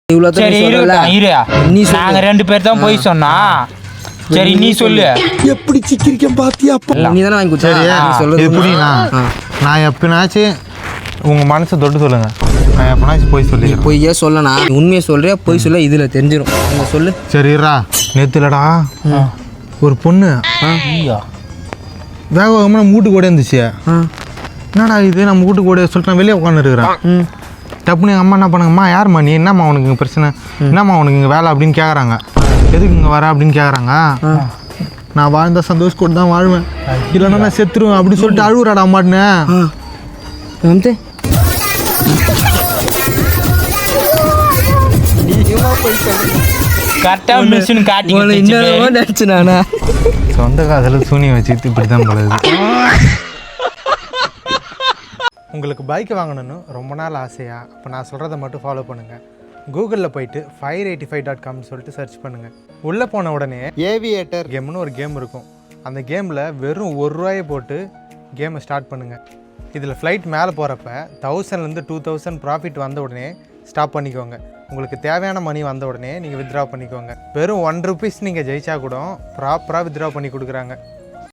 சரி நீ நாங்க 2 பேர் தான் போய் சொன்னா. சரி நீ சொல்லு. எப்படி சிக்கிரிக்கம் பாத்தியா? நீ தானே வாங்கி கொடுத்தா. நீ சொல்றது எப்படின்னா நான் எப்பனாச்சும் உங்க மனசை தொட்டு சொல்லுங்க. நான் எப்பனாச்சும் போய் சொல்லி பொய்யா சொல்லனா உண்மையை சொல்றியா பொய் சொல்ல இதுல தெரிஞ்சிடும். நீங்க சொல்லு. சரிடா நேத்துலடா ஒரு பொண்ணு வேக வேகமாக நம்ம வீட்டுக்கு ஓடி இருந்துச்சு. என்னடா இது நம்ம வீட்டுக்கு ஓடி சொல்லிட்டு நான் வெளியே உட்காந்து இருக்கிறேன். டப்புன்னு எங்கள் அம்மா என்ன பண்ணுங்கம்மா யாரும்மா நீ என்னம்மா உனக்கு இங்கே பிரச்சனை என்னம்மா உனக்கு இங்கே வேலை அப்படின்னு கேட்குறாங்க. எதுக்கு இங்கே வர அப்படின்னு கேட்குறாங்க. நான் வாழ்ந்த சந்தோஷம் தான் வாழ்வேன் இல்லைன்னா நான் செத்துருவேன் அப்படின்னு சொல்லிட்டு அழுகுறாடா அம்மாட்டுன்னு. கரெக்டா மிஷின் காட்டி நினைச்சு நானா சொந்த காதில் சூனியம் வச்சுட்டு இப்படி தான் போகுது. உங்களுக்கு பைக் வாங்கணும்னு ரொம்ப நாள் ஆசையா? அப்போ நான் சொல்கிறத மட்டும் ஃபாலோ பண்ணுங்கள். கூகுளில் போயிட்டு fire85.com சொல்லிட்டு சர்ச் பண்ணுங்கள். உள்ளே போன உடனே ஏவியேட்டர் கேம்னு ஒரு கேம் இருக்கும். அந்த கேமில் வெறும் ₹1 போட்டு கேமை ஸ்டார்ட் பண்ணுங்கள். இதில் ஃப்ளைட் மேலே போகிறப்ப 1000லேருந்து 2000 ப்ராஃபிட் வந்த உடனே ஸ்டாப் பண்ணிக்கோங்க. உங்களுக்கு தேவையான மணி வந்த உடனே நீங்கள் வித்ட்ரா பண்ணிக்கோங்க. வெறும் ₹1 நீங்கள் ஜெயிச்சா கூட ப்ராப்பராக வித்ட்ரா பண்ணி கொடுக்குறாங்க.